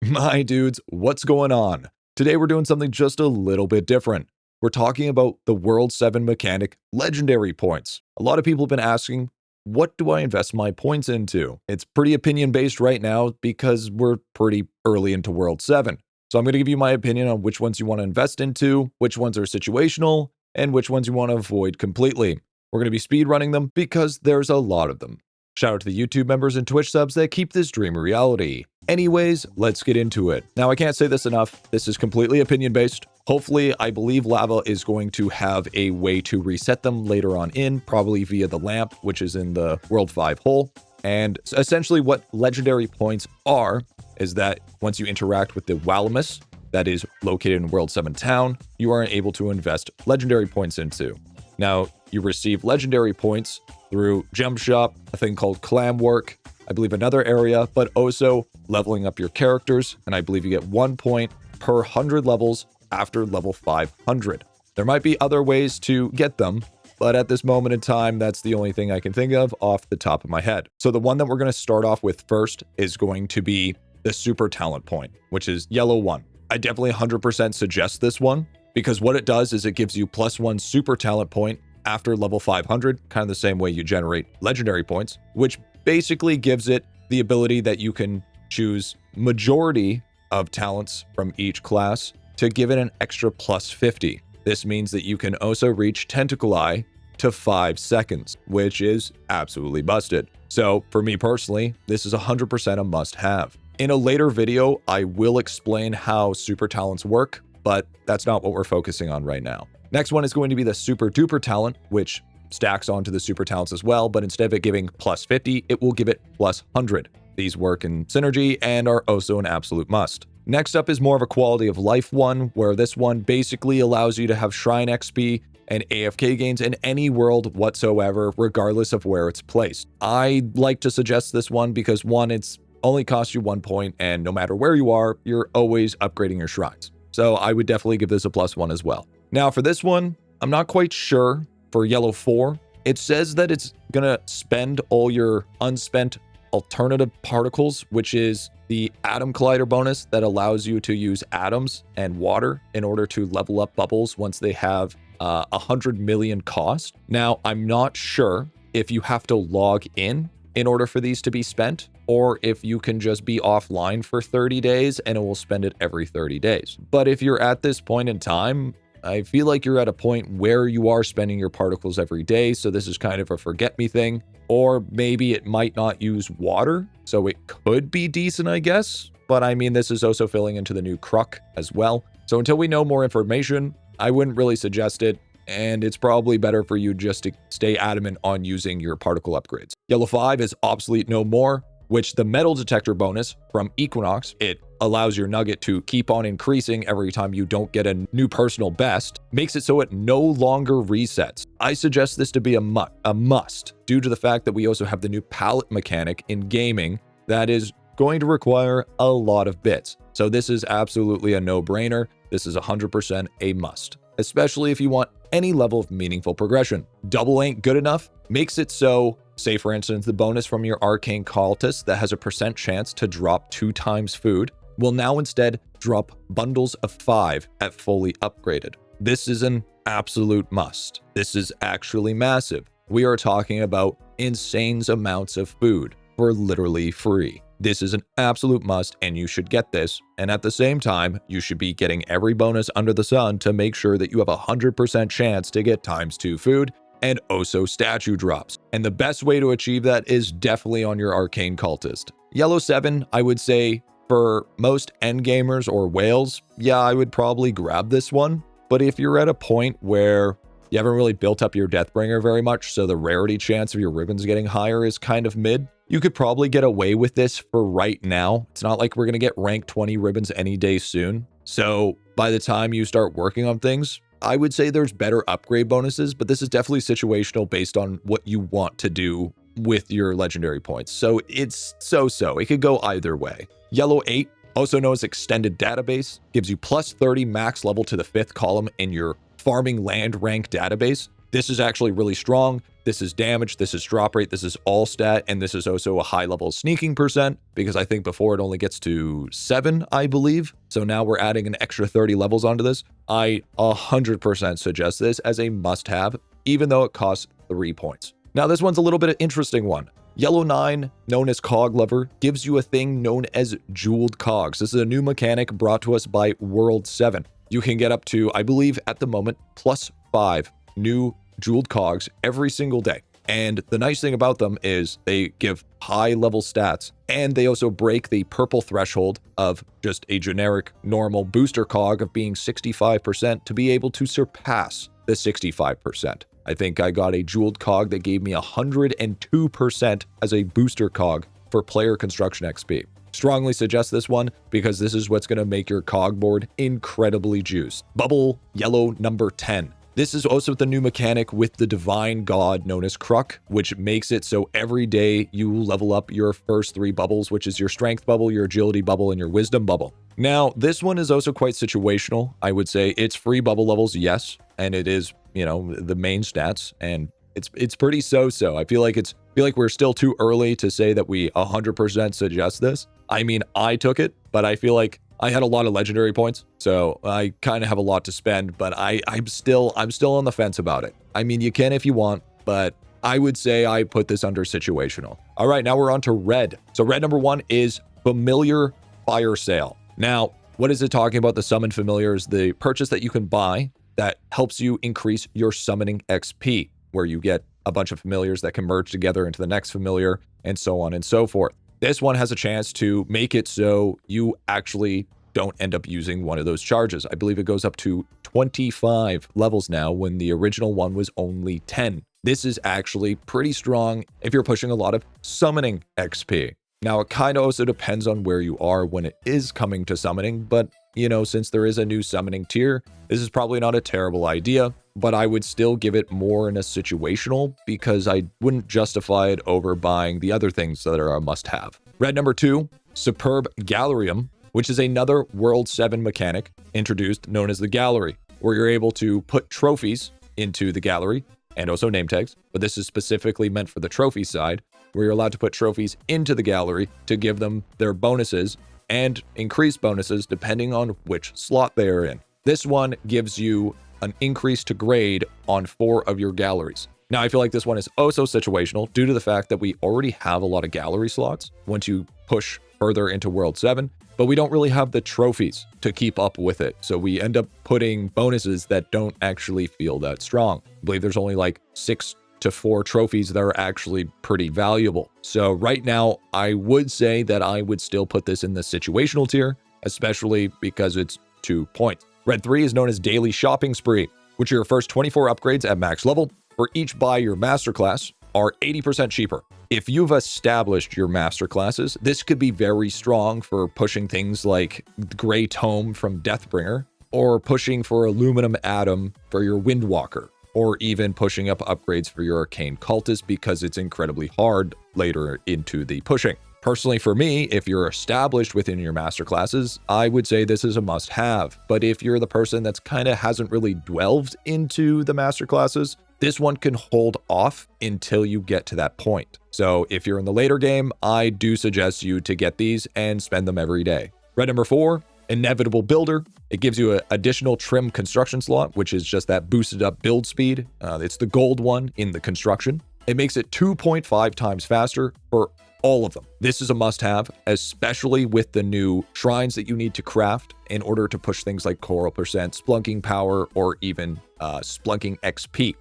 My dudes, what's going on? Today we're doing something just a little bit different. We're talking about the World 7 mechanic legendary points. A lot of people have been asking, what do I invest my points into? It's pretty opinion based right now because we're pretty early into World 7. So I'm going to give you my opinion on which ones you want to invest into, which ones are situational, and which ones you want to avoid completely. We're going to be speed running them because there's a lot of them. Shout out to the YouTube members and Twitch subs that keep this dream a reality. Anyways, let's get into it. Now, I can't say this enough. This is completely opinion-based. Hopefully, I believe Lava is going to have a way to reset them later on in, probably via the lamp, which is in the World 5 hole. And essentially what legendary points are is that once you interact with the Wallamus that is located in World 7 town, you are able to invest legendary points into. Now, you receive legendary points through Gem Shop, a thing called Clam Work, I believe another area, but also leveling up your characters, and I believe you get 1 point per 100 levels after level 500. There might be other ways to get them, but at this moment in time, that's the only thing I can think of off the top of my head. So the one that we're going to start off with first is going to be the Super Talent Point, which is yellow 1. I definitely 100% suggest this one, because what it does is it gives you +1 Super Talent Point after level 500, kind of the same way you generate legendary points, which basically gives it the ability that you can choose majority of talents from each class to give it an extra +50. This means that you can also reach Tentacle Eye to 5 seconds, which is absolutely busted. So for me personally, this is 100% a must-have. In a later video, I will explain how super talents work, but that's not what we're focusing on right now. Next one is going to be the Super Duper Talent, which stacks onto the super talents as well, but instead of it giving +50, it will give it +100. These work in synergy and are also an absolute must. Next up is more of a quality of life one, where this one basically allows you to have Shrine XP and AFK gains in any world whatsoever, regardless of where it's placed. I like to suggest this one because one, it's only costs you 1 point, and no matter where you are, you're always upgrading your shrines. So I would definitely give this a +1 as well. Now for this one, I'm not quite sure. For yellow 4, it says that it's gonna spend all your unspent alternative particles, which is the Atom Collider bonus that allows you to use atoms and water in order to level up bubbles once they have 100 million cost. Now, I'm not sure if you have to log in order for these to be spent, or if you can just be offline for 30 days and it will spend it every 30 days. But if you're at this point in time, I feel like you're at a point where you are spending your particles every day, so this is kind of a forget me thing. Or maybe it might not use water, so it could be decent, I guess. But I mean, this is also filling into the new Kruk as well. So until we know more information, I wouldn't really suggest it, and it's probably better for you just to stay adamant on using your particle upgrades. Yellow 5 is obsolete no more, which the metal detector bonus from Equinox, it allows your nugget to keep on increasing every time you don't get a new personal best, makes it so it no longer resets. I suggest this to be a must, due to the fact that we also have the new pallet mechanic in gaming that is going to require a lot of bits. So this is absolutely a no-brainer. This is 100% a must, especially if you want any level of meaningful progression. Double ain't good enough, makes it so, say for instance, the bonus from your Arcane Cultist that has a % chance to drop 2 times food will now instead drop bundles of 5 at fully upgraded. This is an absolute must. This is actually massive. We are talking about insane amounts of food for literally free. This is an absolute must, and you should get this. And at the same time, you should be getting every bonus under the sun to make sure that you have a 100% chance to get ×2 food and also statue drops. And the best way to achieve that is definitely on your Arcane Cultist. Yellow 7, I would say, for most endgamers or whales, yeah, I would probably grab this one. But if you're at a point where you haven't really built up your Deathbringer very much, so the rarity chance of your ribbons getting higher is kind of mid, you could probably get away with this for right now. It's not like we're going to get rank 20 ribbons any day soon. So by the time you start working on things, I would say there's better upgrade bonuses, but this is definitely situational based on what you want to do with your legendary points. So it's so-so. It could go either way. Yellow 8, also known as Extended Database, gives you +30 max level to the 5th column in your farming land rank database. This is actually really strong. this is damage, this is drop rate, this is all stat, and this is also a high level sneaking percent, because I think before it only gets to 7, I believe. So now we're adding an extra 30 levels onto this. I 100% suggest this as a must-have, even though it costs 3 points. Now this one's a little bit of an interesting one. Yellow 9, known as Cog Lover, gives you a thing known as Jeweled Cogs. This is a new mechanic brought to us by World 7. You can get up to, I believe at the moment, +5 new Jeweled Cogs every single day. And the nice thing about them is they give high level stats, and they also break the purple threshold of just a generic normal booster cog of being 65% to be able to surpass the 65%. I think I got a jeweled cog that gave me 102% as a booster cog for player construction XP. Strongly suggest this one because this is what's going to make your cog board incredibly juiced. Bubble yellow number 10. This is also the new mechanic with the divine god known as Kruk, which makes it so every day you level up your first 3 bubbles, which is your strength bubble, your agility bubble, and your wisdom bubble. Now, this one is also quite situational. I would say it's free bubble levels, yes, and it is, you know, the main stats, and it's pretty so-so. I feel like we're still too early to say that we 100% suggest this. I mean, I took it, but I feel like I had a lot of legendary points, so I kind of have a lot to spend, but I'm still on the fence about it. I mean, you can if you want, but I would say I put this under situational. All right, now we're on to red. So red number 1 is Familiar Fire Sale. Now, what is it talking about? The Summon Familiar is the purchase that you can buy that helps you increase your summoning XP, where you get a bunch of familiars that can merge together into the next familiar, and so on and so forth. This one has a chance to make it so you actually don't end up using one of those charges. I believe it goes up to 25 levels now when the original one was only 10. This is actually pretty strong if you're pushing a lot of summoning XP. Now, it kind of also depends on where you are when it is coming to summoning, but, you know, since there is a new summoning tier, this is probably not a terrible idea, but I would still give it more in a situational because I wouldn't justify it over buying the other things that are a must-have. Red number 2, Superb Gallerium, which is another World 7 mechanic introduced known as the Gallery, where you're able to put trophies into the gallery and also name tags, but this is specifically meant for the trophy side, where you're allowed to put trophies into the gallery to give them their bonuses and increase bonuses depending on which slot they are in. This one gives you an increase to grade on 4 of your galleries. Now, I feel like this one is also situational due to the fact that we already have a lot of gallery slots once you push further into World 7, but we don't really have the trophies to keep up with it. So we end up putting bonuses that don't actually feel that strong. I believe there's only like 6 to 4 trophies that are actually pretty valuable. So right now, I would say that I would still put this in the situational tier, especially because it's 2 points. Red 3 is known as Daily Shopping Spree, which are your first 24 upgrades at max level for each buy your masterclass are 80% cheaper. If you've established your masterclasses, this could be very strong for pushing things like Grey Tome from Deathbringer, or pushing for Aluminum Atom for your Windwalker, or even pushing up upgrades for your Arcane Cultist because it's incredibly hard later into the pushing. Personally, for me, if you're established within your masterclasses, I would say this is a must-have. But if you're the person that's kind of hasn't really delved into the masterclasses, this one can hold off until you get to that point. So if you're in the later game, I do suggest you to get these and spend them every day. Red number 4, Inevitable Builder. It gives you an additional trim construction slot, which is just that boosted up build speed. It's the gold one in the construction. It makes it 2.5 times faster for all of them. This is a must-have, especially with the new shrines that you need to craft in order to push things like Coral Percent, Splunking Power, or even Splunking XP.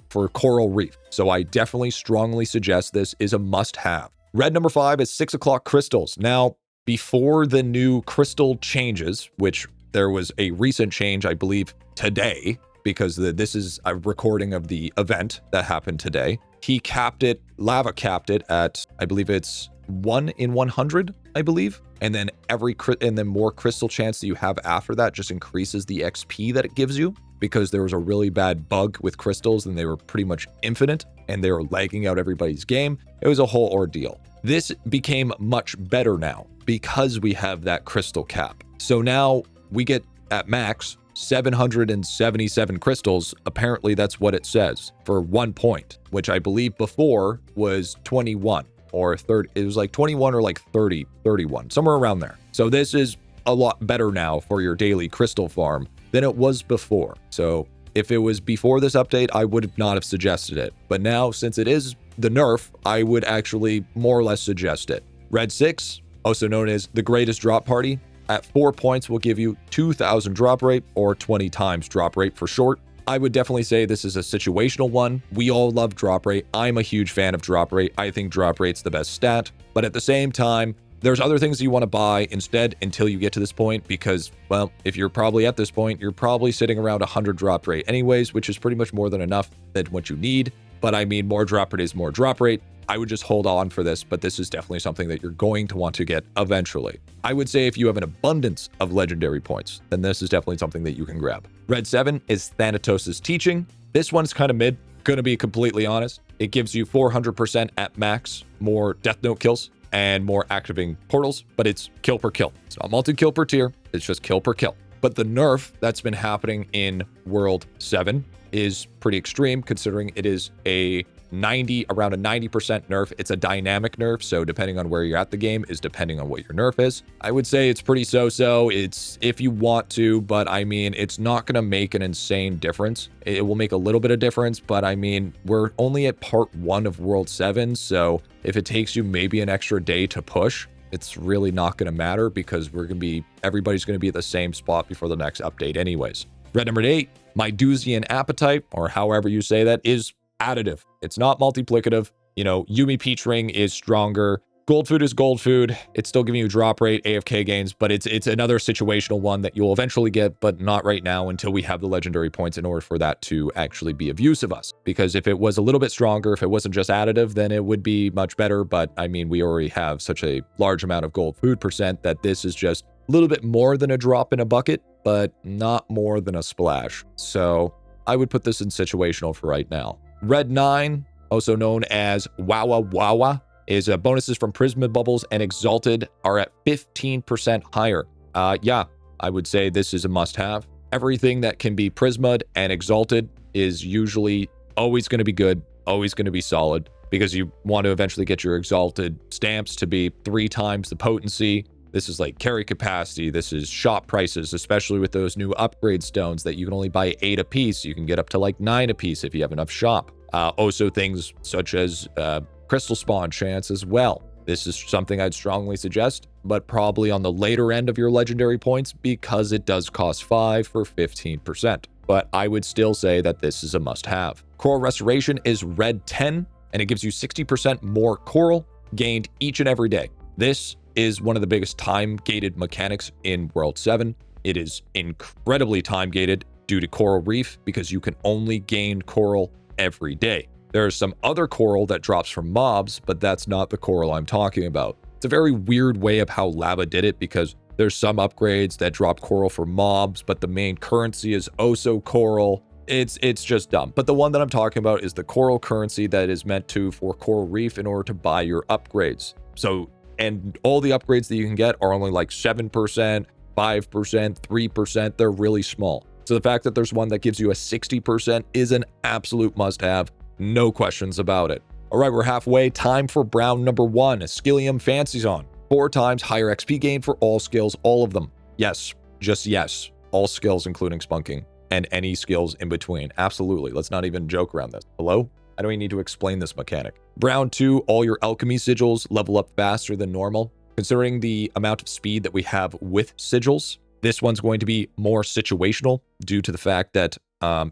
For Coral Reef. So I definitely strongly suggest this is a must-have. Red number 5 is 6 o'clock crystals. Now, before the new crystal changes, which there was a recent change, I believe, today, because this is a recording of the event that happened today. He capped it, Lava capped it at, I believe it's 1 in 100, I believe. And then more crystal chance that you have after that just increases the XP that it gives you, because there was a really bad bug with crystals and they were pretty much infinite and they were lagging out everybody's game. It was a whole ordeal. This became much better now because we have that crystal cap. So now we get at max 777 crystals. Apparently that's what it says for 1 point, which I believe before was 21 or 30. It was like 21 or like 30, 31, somewhere around there. So this is a lot better now for your daily crystal farm than it was before. So if it was before this update, I would not have suggested it. But now, since it is the nerf, I would actually more or less suggest it. Red 6, also known as the greatest drop party, at 4 points will give you 2,000 drop rate, or 20 times drop rate for short. I would definitely say this is a situational one. We all love drop rate. I'm a huge fan of drop rate. I think drop rate's the best stat. But at the same time, there's other things you want to buy instead until you get to this point because, well, if you're probably at this point, you're probably sitting around 100 drop rate anyways, which is pretty much more than enough than what you need. But I mean, more drop rate is more drop rate. I would just hold on for this, but this is definitely something that you're going to want to get eventually. I would say if you have an abundance of legendary points, then this is definitely something that you can grab. Red 7 is Thanatos' Teaching. This one's kind of mid, gonna be completely honest. It gives you 400% at max, more Death Note kills, and more activating portals, but it's kill per kill. It's not multi-kill per tier, it's just kill per kill. But the nerf that's been happening in World 7 is pretty extreme considering it is around a 90% nerf. It's a dynamic nerf, so depending on where you're at the game is depending on what your nerf is. I would say it's pretty so-so. It's if you want to, but I mean, it's not going to make an insane difference. It will make a little bit of difference, but I mean, we're only at part 1 of World 7, so if it takes you maybe an extra day to push, it's really not going to matter because everybody's going to be at the same spot before the next update anyways. Red number 8, Mydusian Appetite, or however you say that, is additive. It's not multiplicative. You know, Yumi Peach Ring is stronger. Gold food is gold food. It's still giving you drop rate, AFK gains, but it's another situational one that you'll eventually get, but not right now until we have the legendary points in order for that to actually be of use of us. Because if it was a little bit stronger, if it wasn't just additive, then it would be much better. But I mean, we already have such a large amount of gold food percent that this is just a little bit more than a drop in a bucket, but not more than a splash. So I would put this in situational for right now. Red 9, also known as Wawa Wawa, is bonuses from Prisma Bubbles and Exalted are at 15% higher. Yeah, I would say this is a must-have. Everything that can be Prisma'd and Exalted is usually always going to be good, always going to be solid, because you want to eventually get your Exalted stamps to be 3 times the potency. This is like carry capacity. This is shop prices, especially with those new upgrade stones that you can only buy 8 a piece. You can get up to like 9 a piece if you have enough shop. Also things such as crystal spawn chance as well. This is something I'd strongly suggest, but probably on the later end of your legendary points because it does cost 5 for 15%. But I would still say that this is a must-have. Coral Restoration is red 10, and it gives you 60% more coral gained each and every day. This is one of the biggest time-gated mechanics in World 7. It is incredibly time-gated due to Coral Reef because you can only gain coral every day. There's some other coral that drops from mobs, but that's not the coral I'm talking about. It's a very weird way of how Lava did it because there's some upgrades that drop coral for mobs, but the main currency is also coral. It's just dumb. But the one that I'm talking about is the coral currency that is meant for Coral Reef in order to buy your upgrades. So, and all the upgrades that you can get are only like 7%, 5%, 3%. They're really small. So the fact that there's one that gives you a 60% is an absolute must-have. No questions about it. All right, we're halfway. Time for Brown number 1, Skillium Fancy Zone. 4 times higher XP gain for all skills, all of them. Yes, just yes. All skills, including spunking, and any skills in between. Absolutely. Let's not even joke around this. Hello? I don't even need to explain this mechanic. Brown 2, all your alchemy sigils level up faster than normal. Considering the amount of speed that we have with sigils, this one's going to be more situational due to the fact that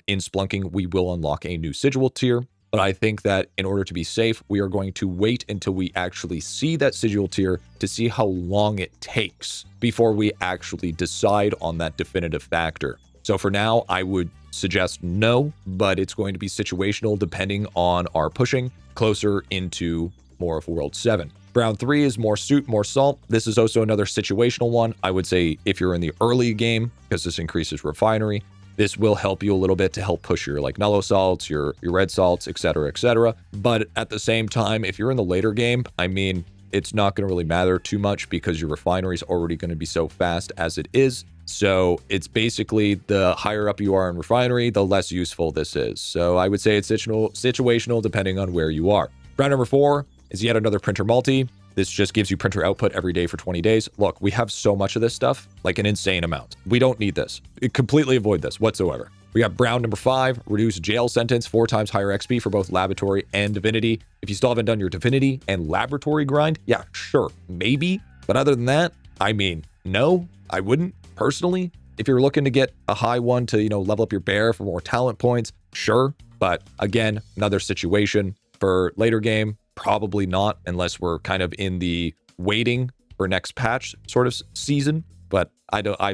in Splunking, we will unlock a new sigil tier. But I think that in order to be safe, we are going to wait until we actually see that sigil tier to see how long it takes before we actually decide on that definitive factor. So for now, I would suggest no, but it's going to be situational depending on our pushing closer into more of World 7. Brown 3 is more suit, more salt. This is also another situational one. I would say if you're in the early game, because this increases refinery, this will help you a little bit to help push your like Nullo salts, your red salts, etc., etc. But at the same time, if you're in the later game, I mean, it's not going to really matter too much because your refinery is already going to be so fast as it is. So it's basically the higher up you are in refinery, the less useful this is. So I would say it's situational depending on where you are. Round number 4 is yet another printer multi. This just gives you printer output every day for 20 days. Look, we have so much of this stuff, like an insane amount. We don't need this. Completely avoid this whatsoever. We got Brown number 5, reduce jail sentence, 4 times higher XP for both laboratory and divinity. If you still haven't done your divinity and laboratory grind, yeah, sure, maybe. But other than that, I mean, no, I wouldn't personally. If you're looking to get a high one to, level up your bear for more talent points, sure. But again, another situation for later game, probably not, unless we're kind of in the waiting for next patch sort of season. But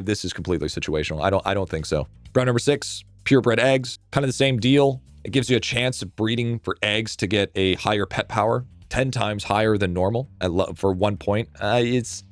this is completely situational. I don't think so. Brown number 6, purebred eggs, kind of the same deal. It gives you a chance of breeding for eggs to get a higher pet power, 10 times higher than normal for 1 point. It's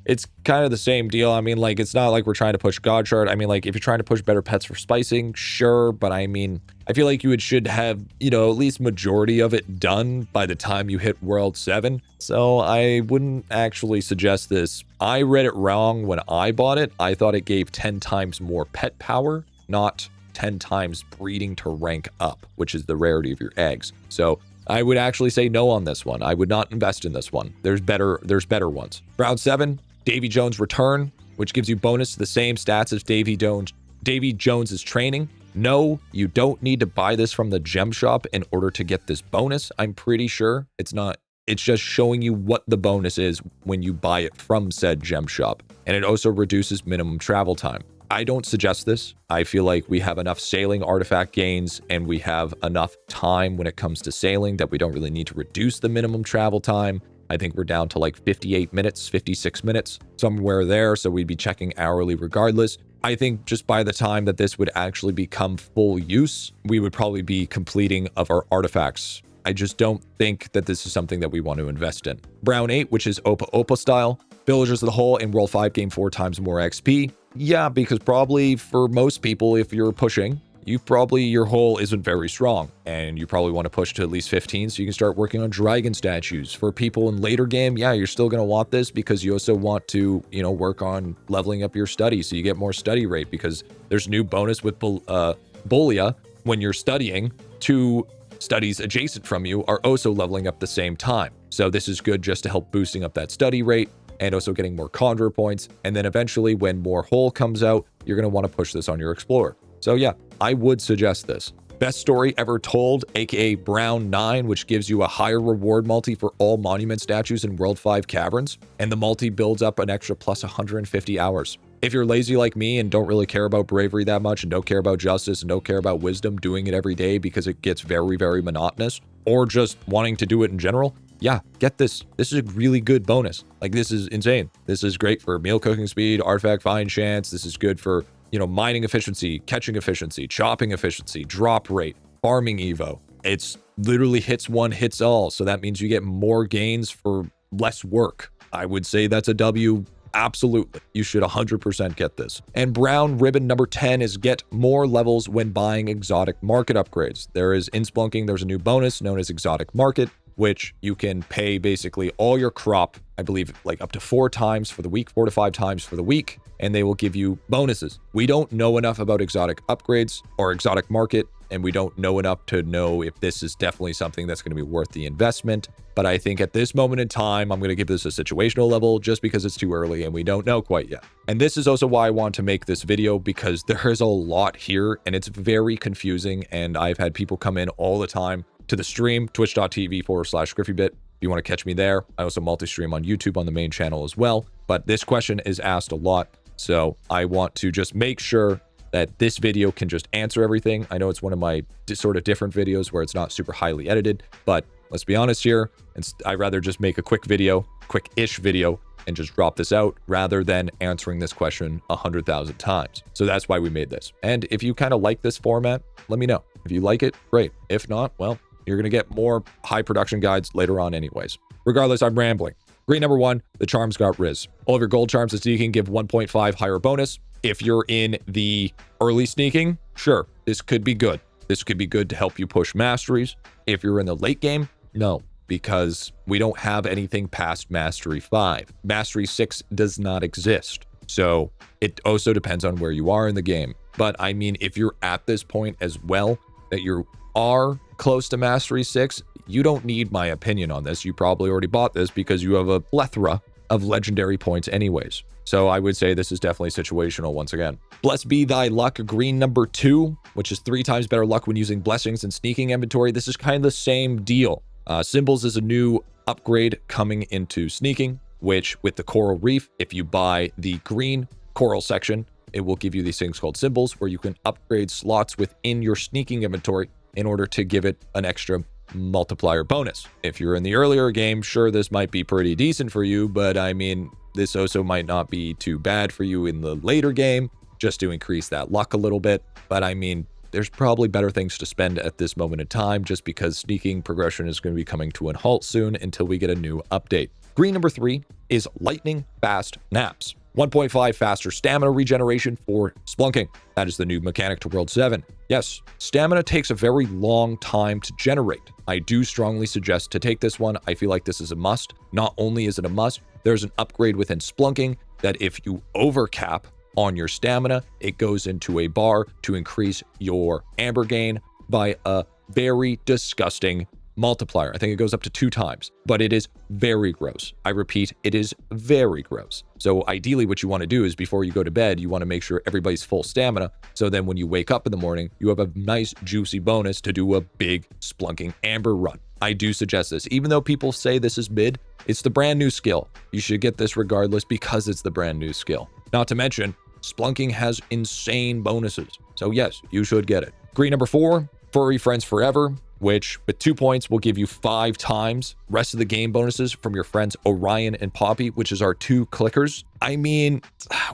kind of the same deal. I mean, like, it's not like we're trying to push God Shard. I mean, like, if you're trying to push better pets for spicing, sure. But I mean, I feel like you should have, at least majority of it done by the time you hit World 7. So I wouldn't actually suggest this. I read it wrong when I bought it. I thought it gave 10 times more pet power, not 10 times breeding to rank up, which is the rarity of your eggs. So I would actually say no on this one. I would not invest in this one. There's better ones. Round 7, Davy Jones return, which gives you bonus to the same stats as Davy Jones's training. No, you don't need to buy this from the gem shop in order to get this bonus. I'm pretty sure it's not. It's just showing you what the bonus is when you buy it from said gem shop. And it also reduces minimum travel time. I don't suggest this. I feel like we have enough sailing artifact gains and we have enough time when it comes to sailing that we don't really need to reduce the minimum travel time. I think we're down to like 58 minutes, 56 minutes, somewhere there. So we'd be checking hourly regardless. I think just by the time that this would actually become full use, we would probably be completing of our artifacts. I just don't think that this is something that we want to invest in. Brown 8, which is Opa Opa style. Villagers of the Whole in World 5 gain 4 times more XP. Yeah, because probably for most people, if you're pushing, your hole isn't very strong, and you probably want to push to at least 15 so you can start working on dragon statues. For people in later game, yeah, you're still going to want this because you also want to, work on leveling up your study so you get more study rate, because there's new bonus with Bulia when you're studying. 2 studies adjacent from you are also leveling up the same time. So this is good just to help boosting up that study rate and also getting more conjure points. And then eventually when more hole comes out, you're going to want to push this on your explorer. So yeah, I would suggest this. Best story ever told, aka Brown 9, which gives you a higher reward multi for all monument statues in World 5 caverns. And the multi builds up an extra plus 150 hours. If you're lazy like me and don't really care about bravery that much and don't care about justice and don't care about wisdom, doing it every day because it gets very, very monotonous, or just wanting to do it in general, yeah, get this. This is a really good bonus. Like, this is insane. This is great for meal cooking speed, artifact find chance. This is good for, mining efficiency, catching efficiency, chopping efficiency, drop rate, farming evo. It's literally hits one, hits all. So that means you get more gains for less work. I would say that's a W. Absolutely. You should 100% get this. And Brown ribbon number 10 is get more levels when buying exotic market upgrades. There is in Splunking, there's a new bonus known as exotic market, which you can pay basically all your crop, I believe, like up to 4 times for the week, 4 to 5 times for the week, and they will give you bonuses. We don't know enough about exotic upgrades or exotic market, and we don't know enough to know if this is definitely something that's going to be worth the investment. But I think at this moment in time, I'm going to give this a situational level just because it's too early and we don't know quite yet. And this is also why I want to make this video, because there is a lot here and it's very confusing. And I've had people come in all the time to the stream, twitch.tv/GriffyBit. If you want to catch me there. I also multi-stream on YouTube on the main channel as well. But this question is asked a lot. So I want to just make sure that this video can just answer everything. I know it's one of my sort of different videos where it's not super highly edited, but let's be honest here. I'd rather just make a quick-ish video and just drop this out rather than answering this question 100,000 times. So that's why we made this. And if you kind of like this format, let me know. If you like it, great. If not, well, you're going to get more high production guides later on anyways. Regardless, I'm rambling. Green number 1, the charms got Riz. All of your gold charms and sneaking give 1.5 higher bonus. If you're in the early sneaking, sure, this could be good. This could be good to help you push masteries. If you're in the late game, no. because we don't have anything past Mastery 5. Mastery 6 does not exist. So it also depends on where you are in the game. But I mean, if you're at this point as well, that you are close to Mastery 6, you don't need my opinion on this. You probably already bought this because you have a plethora of legendary points anyways. So I would say this is definitely situational once again. Blessed be thy luck, green number 2, which is 3 times better luck when using blessings and sneaking inventory. This is kind of the same deal. Symbols is a new upgrade coming into sneaking, which with the coral reef, if you buy the green coral section, it will give you these things called symbols where you can upgrade slots within your sneaking inventory in order to give it an extra multiplier bonus. If you're in the earlier game, sure, this might be pretty decent for you, but I mean, this also might not be too bad for you in the later game, just to increase that luck a little bit. But I mean, there's probably better things to spend at this moment in time, just because sneaking progression is going to be coming to a halt soon until we get a new update. Green number 3 is lightning fast naps. 1.5 faster stamina regeneration for splunking. That is the new mechanic to World 7. Yes, stamina takes a very long time to generate. I do strongly suggest to take this one. I feel like this is a must. Not only is it a must, there's an upgrade within splunking that if you overcap on your stamina, it goes into a bar to increase your amber gain by a very disgusting multiplier. I think it goes up to 2 times, but it is very gross. I repeat, it is very gross. So ideally what you want to do is before you go to bed, you want to make sure everybody's full stamina. So then when you wake up in the morning, you have a nice juicy bonus to do a big splunking amber run. I do suggest this. Even though people say this is mid, it's the brand new skill. You should get this regardless because it's the brand new skill. Not to mention, splunking has insane bonuses. So yes, you should get it. Green number 4, Furry Friends Forever, which with 2 points will give you 5 times rest of the game bonuses from your friends Orion and Poppy, which is our 2 clickers. I mean,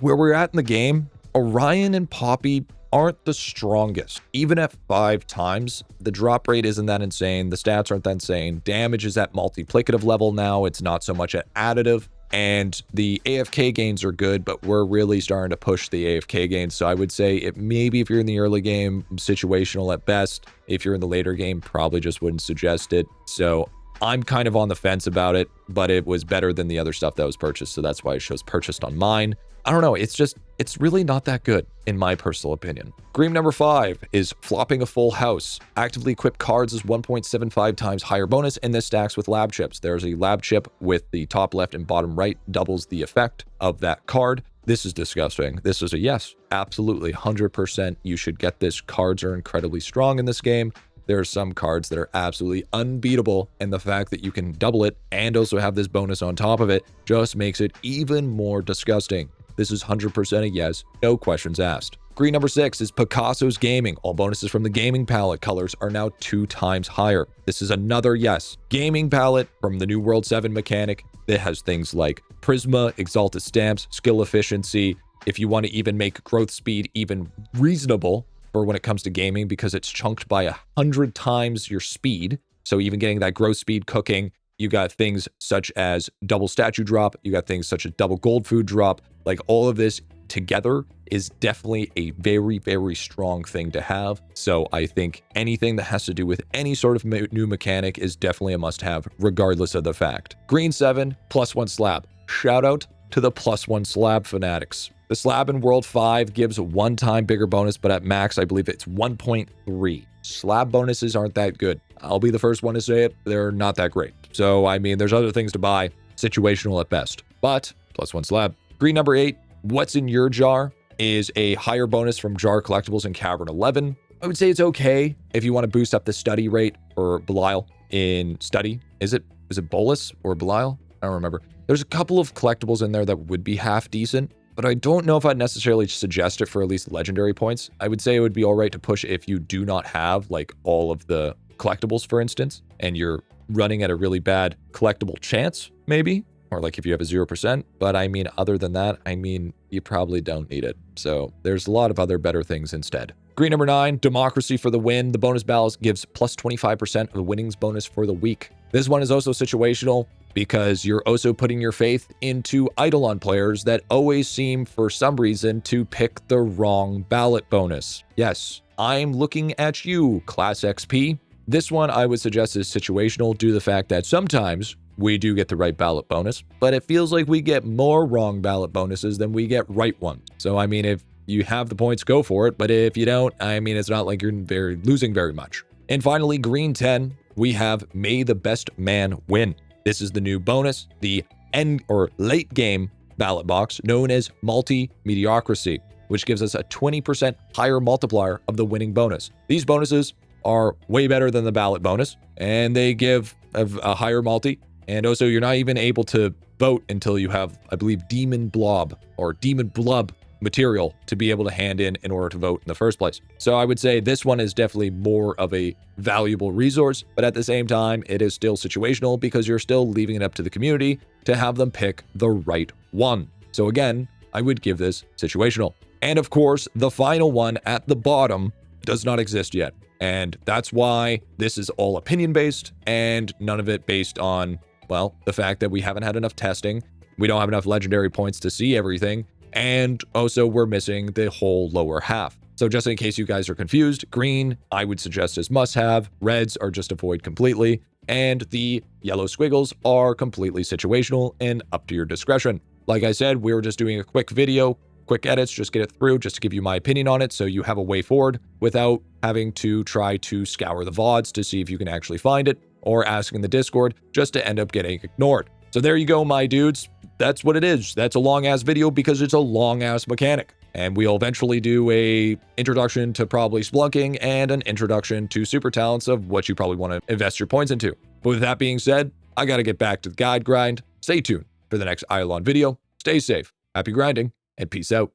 where we're at in the game, Orion and Poppy aren't the strongest. Even at 5 times, the drop rate isn't that insane. The stats aren't that insane. Damage is at multiplicative level now. It's not so much at additive. And the AFK gains are good, but we're really starting to push the AFK gains. So I would say maybe if you're in the early game, situational at best. If you're in the later game, probably just wouldn't suggest it. So I'm kind of on the fence about it, but it was better than the other stuff that was purchased. So that's why it shows purchased on mine. I don't know. It's really not that good in my personal opinion. Green number 5 is flopping a full house. Actively equipped cards is 1.75 times higher bonus, and this stacks with lab chips. There's a lab chip with the top left and bottom right, doubles the effect of that card. This is disgusting. This is a yes, absolutely 100%. You should get this. Cards are incredibly strong in this game. There are some cards that are absolutely unbeatable, and the fact that you can double it and also have this bonus on top of it just makes it even more disgusting. This is 100% a yes, no questions asked. Green number 6 is Picasso's Gaming. All bonuses from the gaming palette colors are now 2 times higher. This is another yes. Gaming palette from the new World 7 mechanic that has things like Prisma, Exalted Stamps, Skill Efficiency. If you want to even make growth speed even reasonable for when it comes to gaming, because it's chunked by 100 times your speed. So even getting that growth speed cooking, you got things such as double statue drop, you got things such as double gold food drop. Like all of this together is definitely a very, very strong thing to have. So I think anything that has to do with any sort of new mechanic is definitely a must-have, regardless of the fact. Green 7, +1 slab. Shout out to the +1 slab fanatics. The slab in World 5 gives a 1-time bigger bonus, but at max, I believe it's 1.3. Slab bonuses aren't that good. I'll be the first one to say it. They're not that great. So, I mean, there's other things to buy. Situational at best. But, +1 slab. Green number 8, what's in your jar is a higher bonus from jar collectibles in Cavern 11. I would say it's okay if you want to boost up the study rate for Belial in study. Is it Bolus or Belial? I don't remember. There's a couple of collectibles in there that would be half decent, but I don't know if I'd necessarily suggest it for at least legendary points. I would say it would be all right to push if you do not have like all of the collectibles, for instance, and you're running at a really bad collectible chance, maybe, or like if you have a 0%. But I mean, other than that, I mean, you probably don't need it. So there's a lot of other better things instead. Green number 9, Democracy for the win. The bonus balance gives plus 25% of the winnings bonus for the week. This one is also situational because you're also putting your faith into idleon players that always seem, for some reason, to pick the wrong ballot bonus. Yes, I'm looking at you, Class XP. This one I would suggest is situational due to the fact that sometimes we do get the right ballot bonus, but it feels like we get more wrong ballot bonuses than we get right ones. So, I mean, if you have the points, go for it. But if you don't, I mean, it's not like you're losing very much. And finally, green 10, we have May the Best Man Win. This is the new bonus, the end or late game ballot box known as Multi-Mediocrity, which gives us a 20% higher multiplier of the winning bonus. These bonuses are way better than the ballot bonus, and they give a higher multi. And also, you're not even able to vote until you have, I believe, Demon Blob or Demon Blub material to be able to hand in order to vote in the first place. So I would say this one is definitely more of a valuable resource, but at the same time, it is still situational because you're still leaving it up to the community to have them pick the right one. So again, I would give this situational. And of course, the final one at the bottom does not exist yet. And that's why this is all opinion-based and none of it based on, well, the fact that we haven't had enough testing, we don't have enough legendary points to see everything, and also we're missing the whole lower half. So just in case you guys are confused, green, I would suggest is must-have, reds are just avoid completely, and the yellow squiggles are completely situational and up to your discretion. Like I said, we were just doing a quick video, quick edits, just get it through, just to give you my opinion on it so you have a way forward without having to try to scour the VODs to see if you can actually find it, or asking the Discord just to end up getting ignored. So there you go, my dudes. That's what it is. That's a long-ass video because it's a long-ass mechanic. And we'll eventually do a introduction to probably Splunking and an introduction to super talents of what you probably want to invest your points into. But with that being said, I got to get back to the guide grind. Stay tuned for the next idleon video. Stay safe, happy grinding, and peace out.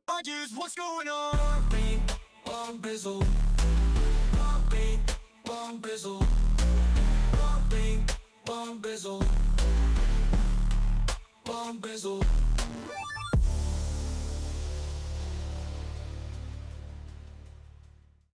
What's going on? Bomb bizzle. Bomb bizzle. Bomb bizzle. Bomb bizzle.